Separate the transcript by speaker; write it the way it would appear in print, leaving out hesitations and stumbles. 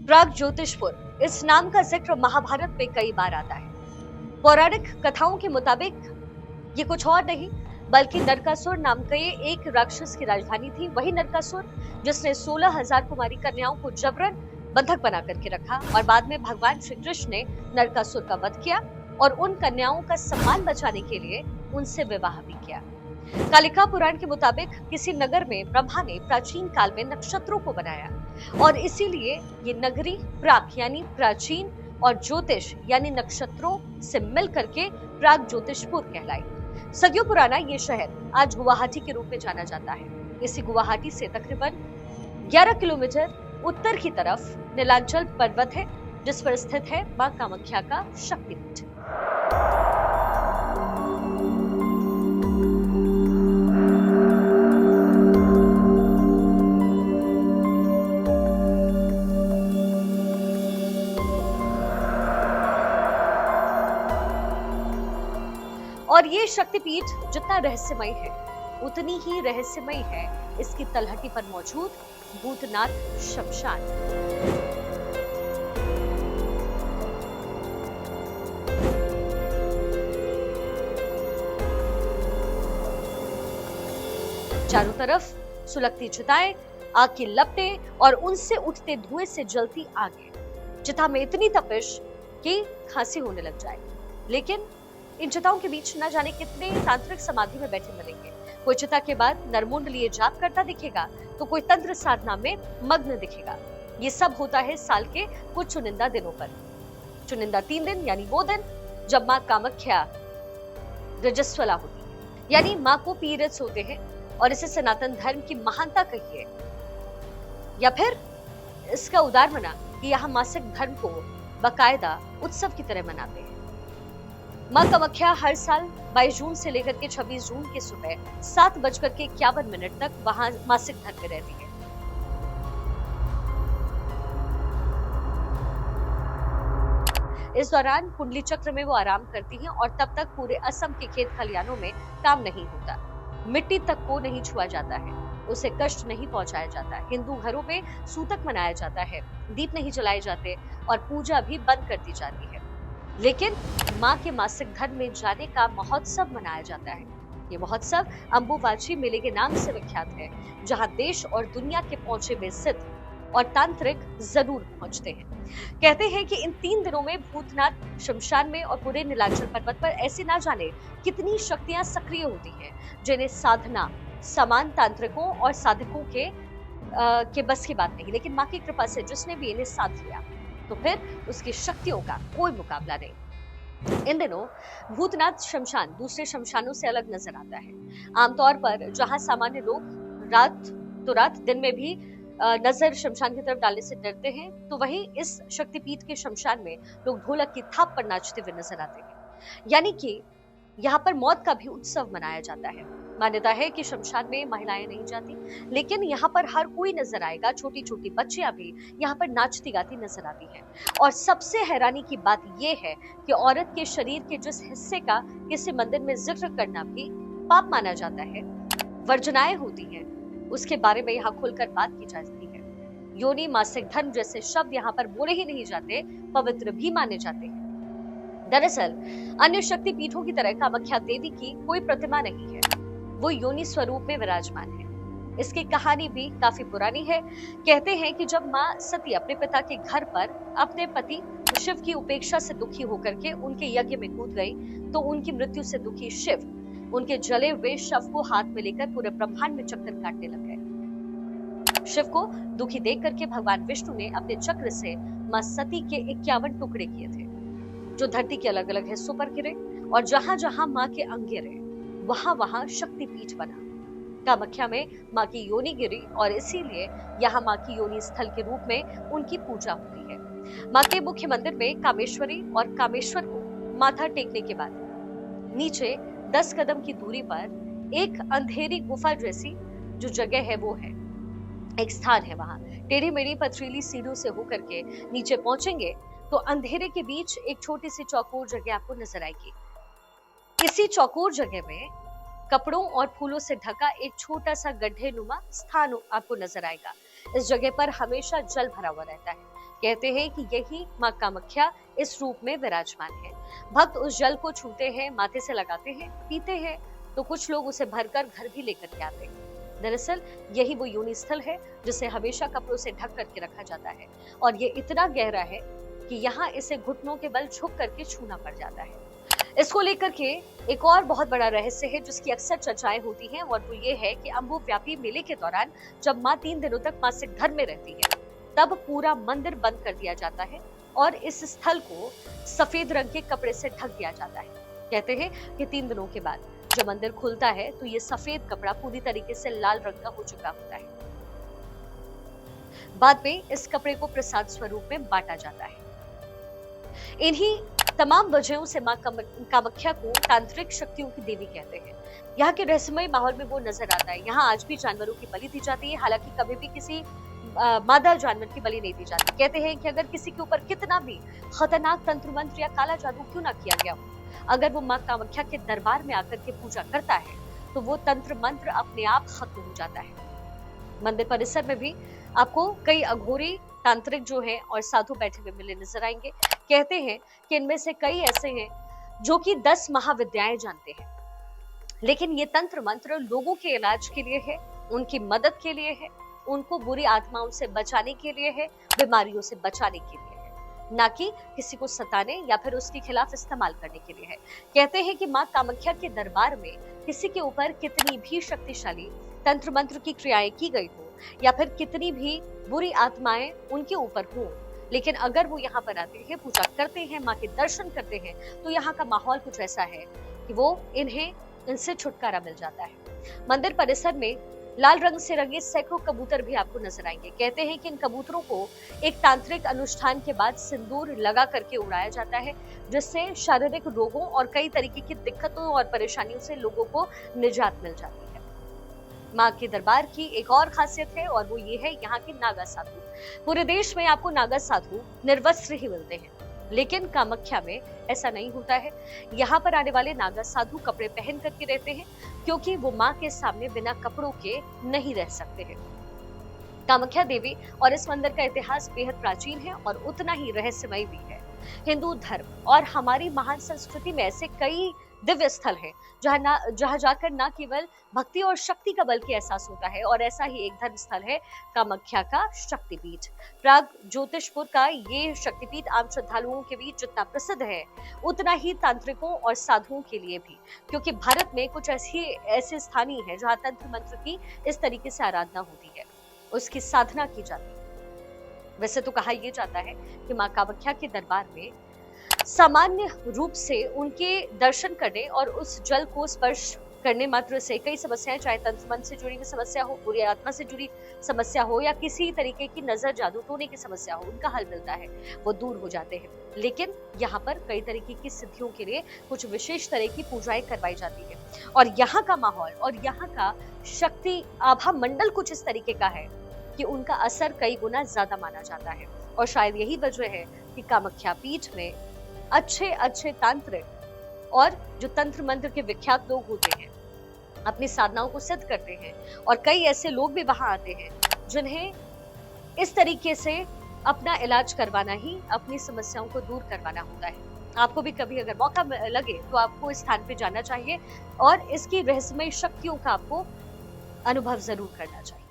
Speaker 1: प्रागज्योतिषपुर इस नाम का जिक्र महाभारत में कई बार आता है। पौराणिक कथाओं के मुताबिक ये कुछ और नहीं बल्कि नरकासुर नाम के एक राक्षस की राजधानी थी। वही नरकासुर जिसने 16,000 कुमारी कन्याओं को जबरन बंधक बना करके रखा और बाद में भगवान श्री कृष्ण ने नरकासुर का वध किया और उन कन्याओं का सम्मान बचाने के लिए उनसे विवाह भी किया। कालिका पुराण के मुताबिक किसी नगर में ब्रह्मा ने प्राचीन काल में नक्षत्रों को बनाया और इसीलिए ये नगरी प्राक यानी प्राचीन और ज्योतिष यानी नक्षत्रों से मिल करके प्रागज्योतिषपुर कहलाई। सदियों पुराना ये शहर आज गुवाहाटी के रूप में जाना जाता है। इसी गुवाहाटी से तकरीबन 11 किलोमीटर उत्तर की तरफ नीलांचल पर्वत है जिस पर स्थित है मां कामाख्या का शक्तिपीठ। और ये शक्तिपीठ जितना रहस्यमय है उतनी ही रहस्यमय है इसकी तलहटी पर मौजूद भूतनाथ शमशान। चारों तरफ सुलगती चिताएं, आग की लपटें और उनसे उठते धुएं से जलती आगे। चिता में इतनी तपिश कि खांसी होने लग जाए। लेकिन इन चिताओं के बीच न जाने कितने तांत्रिक समाधि में बैठे मिलेंगे। कोई चिता के बाद नरमुंड लिए जाप करता दिखेगा तो कोई तंत्र साधना में मग्न दिखेगा। ये सब होता है साल के कुछ चुनिंदा दिनों पर। चुनिंदा 3 दिन यानी वो दिन जब मां कामाख्या रजस्वला होती है, यानी मां को पीरियड्स होते हैं और इसे सनातन धर्म की महानता कही है। या फिर इसका उदार मना कि यहाँ मासिक धर्म को बाकायदा उत्सव की तरह मनाते हैं। मां कामाख्या हर साल 22 जून से लेकर के 26 जून की सुबह 7:51 तक वहां मासिक धर्म में रहती है। इस दौरान कुंडली चक्र में वो आराम करती हैं और तब तक पूरे असम के खेत खलियानों में काम नहीं होता। मिट्टी तक को नहीं छुआ जाता है, उसे कष्ट नहीं पहुंचाया जाता। हिंदू घरों में सूतक मनाया जाता है, दीप नहीं जलाए जाते और पूजा भी बंद कर दी जाती है। लेकिन मां के मासिक धर्म में जाने का महोत्सव मनाया जाता है। ये महोत्सव अंबुबाची मेले के नाम से विख्यात है, जहां देश और दुनिया के पहुंचे हुए सिद्ध और तांत्रिक जरूर पहुंचते हैं। कहते हैं कि इन 3 दिनों में भूतनाथ शमशान में और पूरे नीलांचल पर्वत पर ऐसे ना जाने कितनी शक्तियां सक्रिय होती हैं, जिन्हें साधना समान तांत्रिकों और साधकों के बस की बात नहीं। लेकिन मां की कृपा से जिसने भी इन्हें साध लिया तो फिर उसकी शक्तियों का कोई मुकाबला नहीं। इन दिनों भूतनाथ शमशान दूसरे शमशानों से अलग नजर आता है। आमतौर पर जहां सामान्य लोग रात दिन में भी नजर शमशान की तरफ डालने से डरते हैं, तो वहीं इस शक्तिपीठ के शमशान में लोग ढोलक की थाप पर नाचते हुए नजर आते हैं। यानी कि यहाँ पर मौत का भी उत्सव मनाया जाता है। मान्यता है कि शमशान में महिलाएं नहीं जाती, लेकिन यहाँ पर हर कोई नजर आएगा। छोटी छोटी बच्चियां भी यहाँ पर नाचती गाती नजर आती हैं। और सबसे हैरानी की बात यह है कि औरत के शरीर के जिस हिस्से का किसी मंदिर में जिक्र करना भी पाप माना जाता है, वर्जनाएं होती हैं, उसके बारे में यहाँ खुलकर बात की जाती है। योनि, मासिक धर्म जैसे शब्द यहाँ पर बोले ही नहीं जाते, पवित्र भी माने जाते हैं। दरअसल अन्य शक्ति पीठों की तरह कामाख्या देवी की कोई प्रतिमा नहीं है, वो योनि स्वरूप में विराजमान है। इसकी कहानी भी काफी पुरानी है। कहते हैं कि जब मां सती अपने पिता के घर पर अपने पति शिव की उपेक्षा से दुखी होकर के उनके यज्ञ में कूद गई, तो उनकी मृत्यु से दुखी शिव उनके जले हुए शव को हाथ में लेकर पूरे ब्रह्मांड में चक्कर काटने लग गए। शिव को दुखी देख करके भगवान विष्णु ने अपने चक्र से मां सती के 51 टुकड़े किए थे, जो धरती के अलग अलग हिस्सों पर गिरे और जहां जहां मां के अंग गिरे वहां वहां शक्तिपीठ बना। कामाख्या में मां की योनि गिरी और इसीलिए यहाँ मां की योनि स्थल के रूप में उनकी पूजा होती है। मां के मुख्य मंदिर में कामेश्वरी और कामेश्वर को माथा टेकने के बाद नीचे 10 कदम की दूरी पर एक अंधेरी गुफा जैसी जो जगह है वो है, एक स्थान है। वहां टेढ़ी मेढ़ी पथरीली सीढ़ियों से होकर के नीचे पहुंचेंगे तो अंधेरे के बीच एक छोटी सी चौकोर जगह आपको नजर आएगी। इसी चौकोर जगह में कपड़ों और फूलों से ढका एक छोटा सा गड्ढे नुमा स्थान आपको नजर आएगा। इस जगह पर हमेशा जल भरा हुआ रहता है। कहते हैं कि यही माँ कामाख्या इस रूप में विराजमान है। भक्त उस जल को छूते हैं, माथे से लगाते हैं, पीते हैं, तो कुछ लोग उसे भरकर घर भी लेकर के आते हैं। दरअसल यही वो योनि स्थल है जिसे हमेशा कपड़ों से ढक करके रखा जाता है और ये इतना गहरा है कि यहाँ इसे घुटनों के बल झुक करके छूना पड़ जाता है। इसको लेकर के एक और बहुत बड़ा रहस्य है जिसकी अक्सर चर्चाएं होती हैं और वो ये है कि अम्बु व्यापी मेले के दौरान जब माँ 3 दिनों तक मासिक धर्म में रहती है तब पूरा मंदिर बंद कर दिया जाता है और इस स्थल को सफेद रंग के कपड़े से ढक दिया जाता है। कहते हैं कि 3 दिनों के बाद जब मंदिर खुलता है तो ये सफेद कपड़ा पूरी तरीके से लाल रंग का हो चुका होता है। बाद में इस कपड़े को प्रसाद स्वरूप में बांटा जाता है। इन्हीं तमाम वजहों से माँ कामाख्या को तांत्रिक शक्तियों की देवी कहते हैं। यहाँ के रहस्यमय माहौल में वो नजर आता है। यहाँ आज भी जानवरों की बलि दी जाती है, हालांकि कभी भी किसी मादा जानवर की बलि नहीं दी जाती। कहते हैं कि अगर किसी के ऊपर कितना भी खतरनाक तंत्र मंत्र या काला जादू क्यों ना किया गया हो, अगर वो माँ कामाख्या के दरबार में आकर के पूजा करता है तो वो तंत्र मंत्र अपने आप खत्म हो जाता है। मंदिर परिसर में भी आपको कई अघोरी तांत्रिक जो है और साधु बैठे हुए मिले नजर आएंगे। कहते हैं कि इनमें से कई ऐसे हैं जो कि 10 महाविद्याएं जानते हैं, लेकिन ये तंत्र मंत्र लोगों के इलाज के लिए है, उनकी मदद के लिए है, उनको बुरी आत्माओं से बचाने के लिए है, बीमारियों से बचाने के लिए है, ना कि किसी को सताने या फिर उसके खिलाफ इस्तेमाल करने के लिए है। कहते हैं कि माँ कामाख्या के दरबार में किसी के ऊपर कितनी भी शक्तिशाली तंत्र मंत्र की क्रियाएं की गई हो या फिर कितनी भी बुरी आत्माएं उनके ऊपर हो, लेकिन अगर वो यहाँ पर आते हैं, पूजा करते हैं, माँ के दर्शन करते हैं, तो यहाँ का माहौल कुछ ऐसा है कि वो इनसे छुटकारा मिल जाता है। मंदिर परिसर में लाल रंग से रंगे सैकड़ों कबूतर भी आपको नजर आएंगे। कहते हैं कि इन कबूतरों को एक तांत्रिक अनुष्ठान के बाद सिंदूर लगा करके उड़ाया जाता है, जिससे शारीरिक रोगों और कई तरीके की दिक्कतों और परेशानियों से लोगों को निजात मिल जाती है। माँ के दरबार की एक और खासियत है और वो ये है यहाँ के नागा साधु। पूरे देश में आपको नागा साधु निर्वस्त्र ही मिलते हैं, लेकिन कामाख्या में ऐसा नहीं होता है। यहाँ पर आने वाले नागा साधु कपड़े पहन करके रहते हैं क्योंकि वो माँ के सामने बिना कपड़ों के नहीं रह सकते हैं। कामाख्या देवी और इस मंदिर का इतिहास बेहद प्राचीन है और उतना ही रहस्यमय भी है। हिंदू धर्म और हमारी महान संस्कृति में ऐसे कई दिव्य स्थल है जहाँ जाकर न केवल भक्ति और शक्ति का बल की एहसास होता है, और ऐसा ही एक धर्म स्थल है कामाख्या का शक्तिपीठ। प्राग ज्योतिषपुर का ये शक्तिपीठ आम श्रद्धालुओं के बीच जितना प्रसिद्ध है उतना ही तांत्रिकों और साधुओं के लिए भी, क्योंकि भारत में कुछ ऐसे स्थान ही है जहाँ तंत्र मंत्र की इस तरीके से आराधना होती है, उसकी साधना की जाती है। वैसे तो कहा यह जाता है कि माँ कामाख्या के दरबार में सामान्य रूप से उनके दर्शन करने और उस जल को स्पर्श करने मात्र से कई समस्याएं, चाहे तंत्र मंत्र से जुड़ी हुई समस्या हो, बुरी आत्मा से जुड़ी समस्या हो या किसी तरीके की नजर जादू टोने की समस्या हो, उनका हल मिलता है, वो दूर हो जाते हैं। लेकिन यहाँ पर कई तरीके की सिद्धियों के लिए कुछ विशेष तरह की पूजाएं करवाई जाती है और यहाँ का माहौल और यहाँ का शक्ति आभा मंडल कुछ इस तरीके का है कि उनका असर कई गुना ज्यादा माना जाता है। और शायद यही वजह है कि कामाख्या पीठ में अच्छे तांत्रिक और जो तंत्र मंत्र के विख्यात लोग होते हैं अपनी साधनाओं को सिद्ध करते हैं, और कई ऐसे लोग भी वहां आते हैं जिन्हें इस तरीके से अपना इलाज करवाना ही अपनी समस्याओं को दूर करवाना होता है। आपको भी कभी अगर मौका लगे तो आपको इस स्थान पे जाना चाहिए और इसकी रहस्यमय शक्तियों का आपको अनुभव जरूर करना चाहिए।